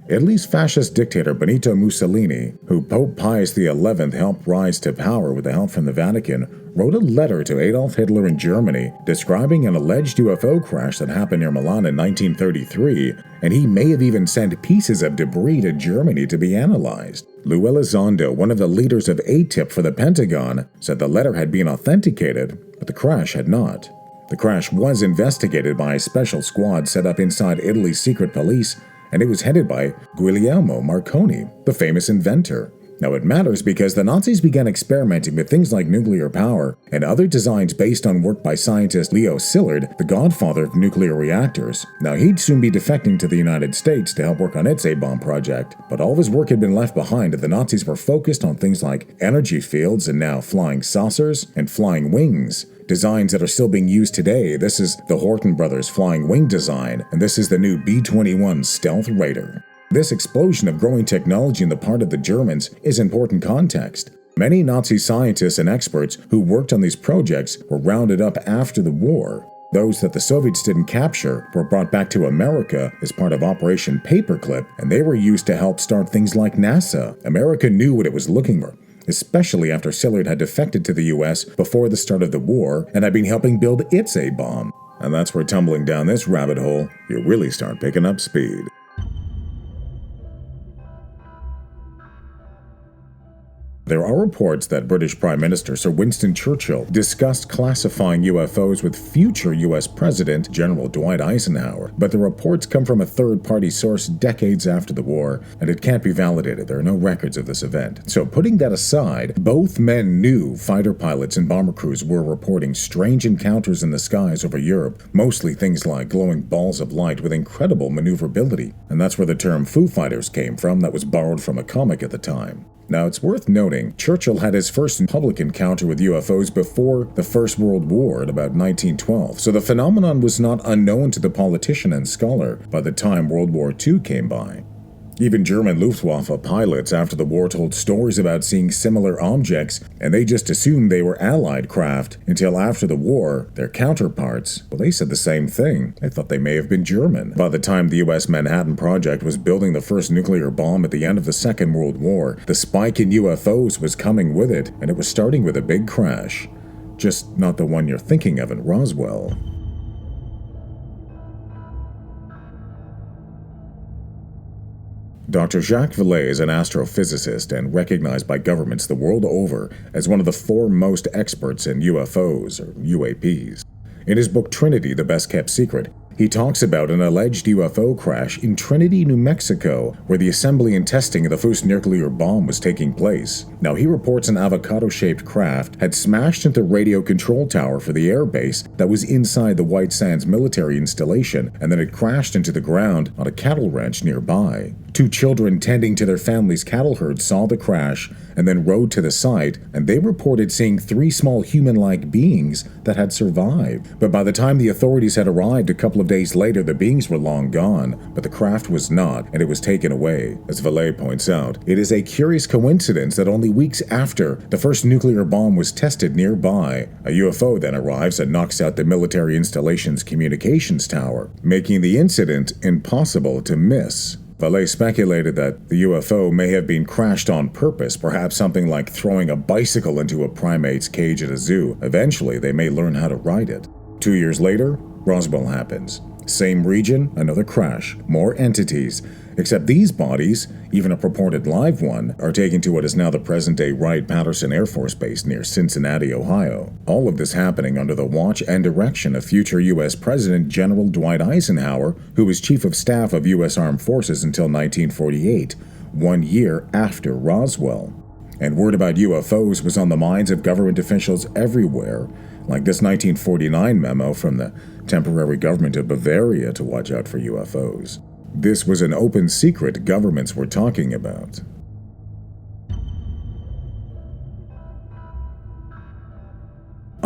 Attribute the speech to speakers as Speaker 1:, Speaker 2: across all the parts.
Speaker 1: Italy's fascist dictator Benito Mussolini, who Pope Pius XI helped rise to power with the help from the Vatican, wrote a letter to Adolf Hitler in Germany describing an alleged UFO crash that happened near Milan in 1933, and he may have even sent pieces of debris to Germany to be analyzed. Lou Elizondo, one of the leaders of ATIP for the Pentagon, said the letter had been authenticated, but the crash had not. The crash was investigated by a special squad set up inside Italy's secret police, and it was headed by Guglielmo Marconi, the famous inventor. Now it matters because the Nazis began experimenting with things like nuclear power and other designs based on work by scientist Leo Szilard, the godfather of nuclear reactors. Now he'd soon be defecting to the United States to help work on its A-bomb project, but all of his work had been left behind and the Nazis were focused on things like energy fields and now flying saucers and flying wings. Designs that are still being used today. This is the Horton brothers flying wing design, and this is the new B-21 Stealth Raider. This explosion of growing technology on the part of the Germans is important context. Many Nazi scientists and experts who worked on these projects were rounded up after the war. Those that the Soviets didn't capture were brought back to America as part of Operation Paperclip, and they were used to help start things like NASA. America knew what it was looking for, especially after Szilard had defected to the US before the start of the war and had been helping build its A-bomb. And that's where tumbling down this rabbit hole, you really start picking up speed. There are reports that British Prime Minister Sir Winston Churchill discussed classifying UFOs with future US President General Dwight Eisenhower, but the reports come from a third-party source decades after the war, and it can't be validated. There are no records of this event. So putting that aside, both men knew fighter pilots and bomber crews were reporting strange encounters in the skies over Europe, mostly things like glowing balls of light with incredible maneuverability, and that's where the term Foo Fighters came from. That was borrowed from a comic at the time. Now, it's worth noting, Churchill had his first public encounter with UFOs before the First World War at about 1912, so the phenomenon was not unknown to the politician and scholar by the time World War II came by. Even German Luftwaffe pilots after the war told stories about seeing similar objects, and they just assumed they were Allied craft until after the war, their counterparts, well, they said the same thing. They thought they may have been German. By the time the US Manhattan Project was building the first nuclear bomb at the end of the Second World War, the spike in UFOs was coming with it, and it was starting with a big crash. Just not the one you're thinking of in Roswell. Dr. Jacques Vallée is an astrophysicist and recognized by governments the world over as one of the foremost experts in UFOs, or UAPs. In his book Trinity, The Best Kept Secret, he talks about an alleged UFO crash in Trinity, New Mexico, where the assembly and testing of the first nuclear bomb was taking place. Now, he reports an avocado-shaped craft had smashed into the radio control tower for the air base that was inside the White Sands military installation, and then it crashed into the ground on a cattle ranch nearby. 2 children tending to their family's cattle herd saw the crash and then rode to the site, and they reported seeing 3 small human-like beings that had survived. But by the time the authorities had arrived a couple of days later, the beings were long gone, but the craft was not, and it was taken away. As Vallée points out, it is a curious coincidence that only weeks after the first nuclear bomb was tested nearby, a UFO then arrives and knocks out the military installation's communications tower, making the incident impossible to miss. Vallée speculated that the UFO may have been crashed on purpose, perhaps something like throwing a bicycle into a primate's cage at a zoo. Eventually, they may learn how to ride it. 2 years later, Roswell happens. Same region, another crash, more entities, except these bodies, even a purported live one, are taken to what is now the present-day Wright-Patterson Air Force Base near Cincinnati, Ohio. All of this happening under the watch and direction of future U.S. President General Dwight Eisenhower, who was Chief of Staff of U.S. Armed Forces until 1948, 1 year after Roswell. And word about UFOs was on the minds of government officials everywhere, like this 1949 memo from the temporary government of Bavaria to watch out for UFOs. This was an open secret governments were talking about.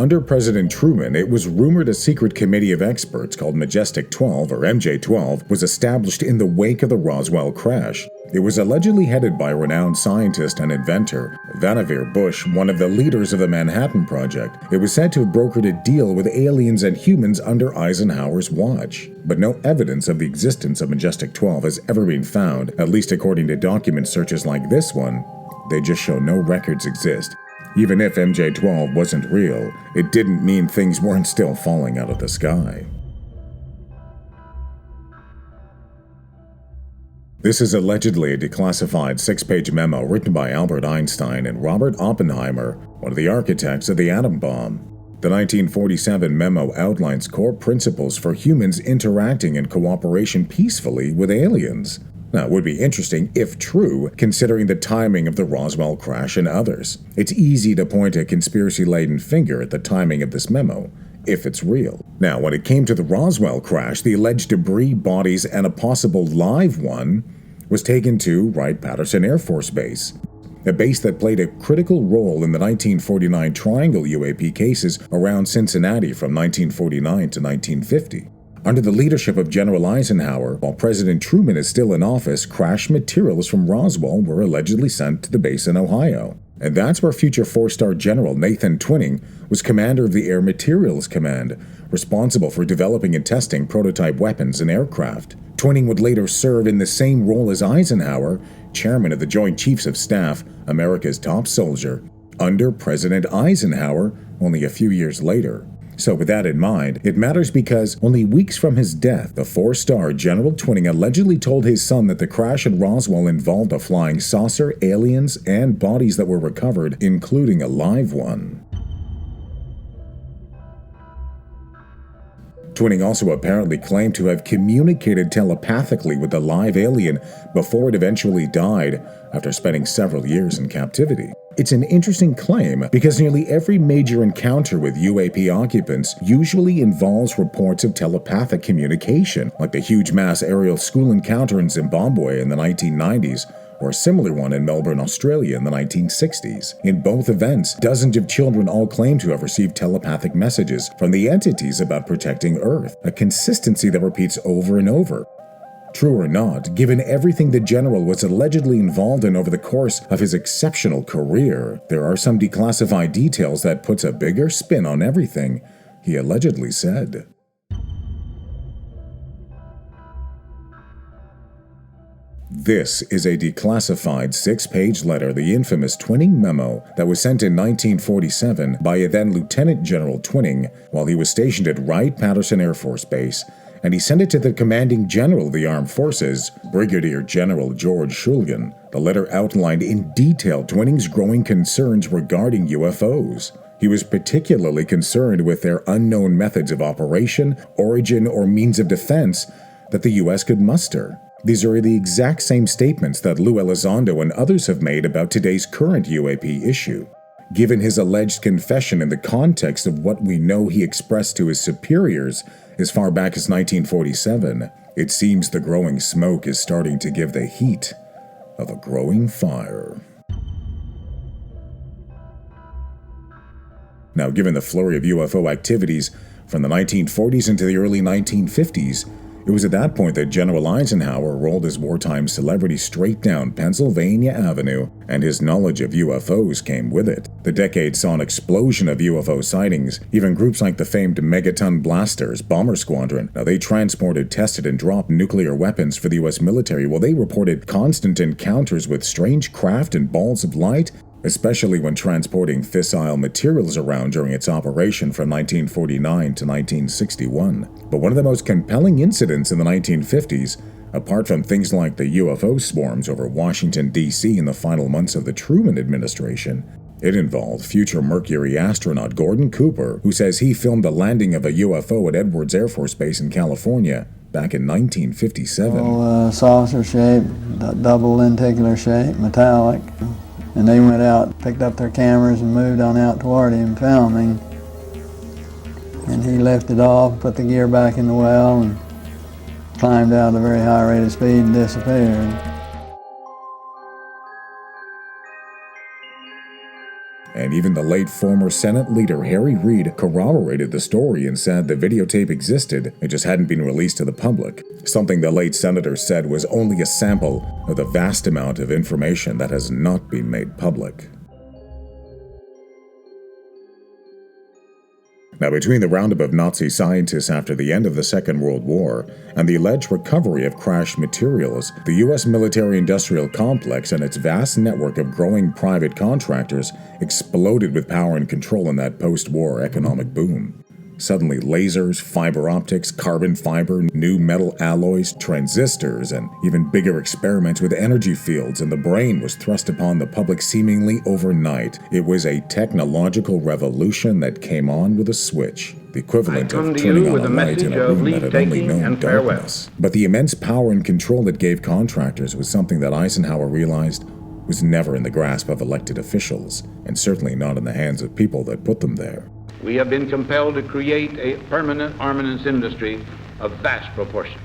Speaker 1: Under President Truman, it was rumored a secret committee of experts called Majestic 12, or MJ-12, was established in the wake of the Roswell crash. It was allegedly headed by renowned scientist and inventor Vannevar Bush, one of the leaders of the Manhattan Project. It was said to have brokered a deal with aliens and humans under Eisenhower's watch. But no evidence of the existence of Majestic 12 has ever been found, at least according to document searches like this one. They just show no records exist. Even if MJ-12 wasn't real, it didn't mean things weren't still falling out of the sky. This is allegedly a declassified 6-page memo written by Albert Einstein and Robert Oppenheimer, one of the architects of the atom bomb. The 1947 memo outlines core principles for humans interacting in cooperation peacefully with aliens. Now, it would be interesting, if true, considering the timing of the Roswell crash and others. It's easy to point a conspiracy-laden finger at the timing of this memo, if it's real. Now, when it came to the Roswell crash, the alleged debris, bodies, and a possible live one was taken to Wright-Patterson Air Force Base, a base that played a critical role in the 1949 Triangle UAP cases around Cincinnati from 1949 to 1950. Under the leadership of General Eisenhower, while President Truman is still in office, crash materials from Roswell were allegedly sent to the base in Ohio. And that's where future 4-star General Nathan Twining was commander of the Air Materials Command, responsible for developing and testing prototype weapons and aircraft. Twining would later serve in the same role as Eisenhower, chairman of the Joint Chiefs of Staff, America's top soldier, under President Eisenhower only a few years later. So with that in mind, it matters because only weeks from his death, the 4-star General Twining allegedly told his son that the crash at Roswell involved a flying saucer, aliens, and bodies that were recovered, including a live one. Twining also apparently claimed to have communicated telepathically with the live alien before it eventually died after spending several years in captivity. It's an interesting claim because nearly every major encounter with UAP occupants usually involves reports of telepathic communication, like the huge mass aerial school encounter in Zimbabwe in the 1990s, or a similar one in Melbourne, Australia in the 1960s. In both events, dozens of children all claim to have received telepathic messages from the entities about protecting Earth, a consistency that repeats over and over. True or not, given everything the general was allegedly involved in over the course of his exceptional career, there are some declassified details that puts a bigger spin on everything he allegedly said. This is a declassified 6-page letter, the infamous Twining Memo, that was sent in 1947 by a then Lieutenant General Twining while he was stationed at Wright-Patterson Air Force Base, and he sent it to the commanding general of the armed forces, Brigadier General George Shulgin. The letter outlined in detail Twining's growing concerns regarding UFOs. He was particularly concerned with their unknown methods of operation, origin, or means of defense that the U.S. could muster. These are the exact same statements that Lou Elizondo and others have made about today's current UAP issue. Given his alleged confession in the context of what we know he expressed to his superiors as far back as 1947, it seems the growing smoke is starting to give the heat of a growing fire. Now, given the flurry of UFO activities from the 1940s into the early 1950s, it was at that point that General Eisenhower rolled his wartime celebrity straight down Pennsylvania Avenue, and his knowledge of UFOs came with it. The decade saw an explosion of UFO sightings. Even groups like the famed Megaton Blasters Bomber Squadron, now they transported, tested, and dropped nuclear weapons for the U.S. military, while they reported constant encounters with strange craft and balls of light, especially when transporting fissile materials around during its operation from 1949 to 1961. But one of the most compelling incidents in the 1950s, apart from things like the UFO swarms over Washington, D.C. in the final months of the Truman administration, it involved future Mercury astronaut Gordon Cooper, who says he filmed the landing of a UFO at Edwards Air Force Base in California back in 1957.
Speaker 2: Saucer shape, double lenticular shape, metallic. And they went out, picked up their cameras and moved on out toward him filming. And he lifted off, put the gear back in the well, and climbed out at a very high rate of speed and disappeared.
Speaker 1: And even the late former Senate leader Harry Reid corroborated the story and said the videotape existed, it just hadn't been released to the public. Something the late senator said was only a sample of the vast amount of information that has not been made public. Now, between the roundup of Nazi scientists after the end of the Second World War and the alleged recovery of crashed materials, the U.S. military-industrial complex and its vast network of growing private contractors exploded with power and control in that post-war economic boom. Suddenly, lasers, fiber optics, carbon fiber, new metal alloys, transistors, and even bigger experiments with energy fields and the brain was thrust upon the public seemingly overnight. It was a technological revolution that came on with a switch, the equivalent of turning on a light in a room that had only known darkness. But the immense power and control it gave contractors was something that Eisenhower realized was never in the grasp of elected officials, and certainly not in the hands of people that put them there.
Speaker 3: We have been compelled to create a permanent armaments industry of vast proportions.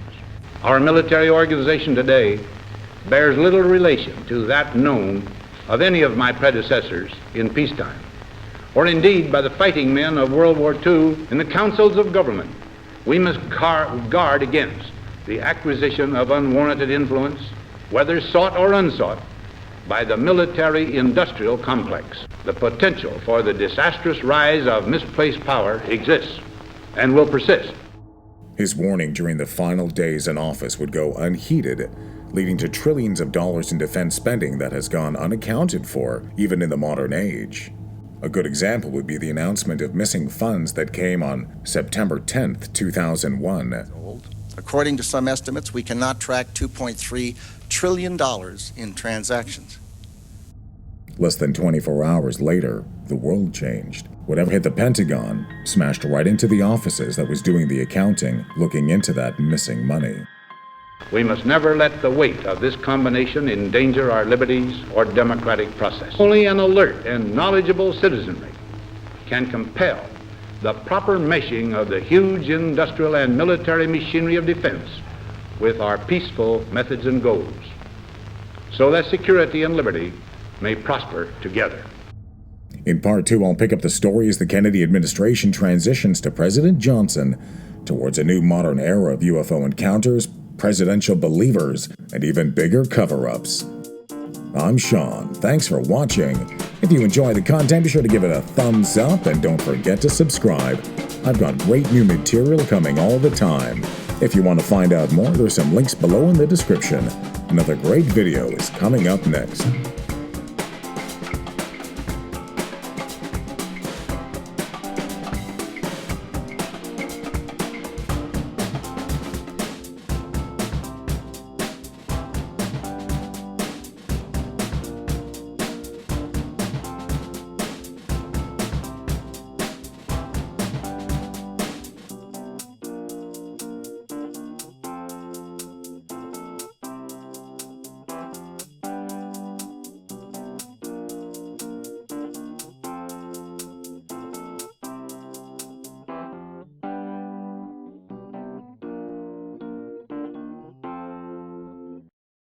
Speaker 3: Our military organization today bears little relation to that known of any of my predecessors in peacetime, or indeed by the fighting men of World War II in the councils of government. We must guard against the acquisition of unwarranted influence, whether sought or unsought, by the military-industrial complex. The potential for the disastrous rise of misplaced power exists and will persist.
Speaker 1: His warning during the final days in office would go unheeded, leading to trillions of dollars in defense spending that has gone unaccounted for, even in the modern age. A good example would be the announcement of missing funds that came on September 10, 2001.
Speaker 4: According to some estimates, we cannot track $2.3 trillion in transactions.
Speaker 1: Less than 24 hours later, the world changed. Whatever hit the Pentagon smashed right into the offices that was doing the accounting, looking into that missing money.
Speaker 3: We must never let the weight of this combination endanger our liberties or democratic process. Only an alert and knowledgeable citizenry can compel the proper meshing of the huge industrial and military machinery of defense with our peaceful methods and goals, so that security and liberty may prosper together.
Speaker 1: In part 2, I'll pick up the story as the Kennedy administration transitions to President Johnson towards a new modern era of UFO encounters, presidential believers, and even bigger cover-ups. I'm Sean. Thanks for watching. If you enjoy the content, be sure to give it a thumbs up and don't forget to subscribe. I've got great new material coming all the time. If you want to find out more, there's some links below in the description. Another great video is coming up next.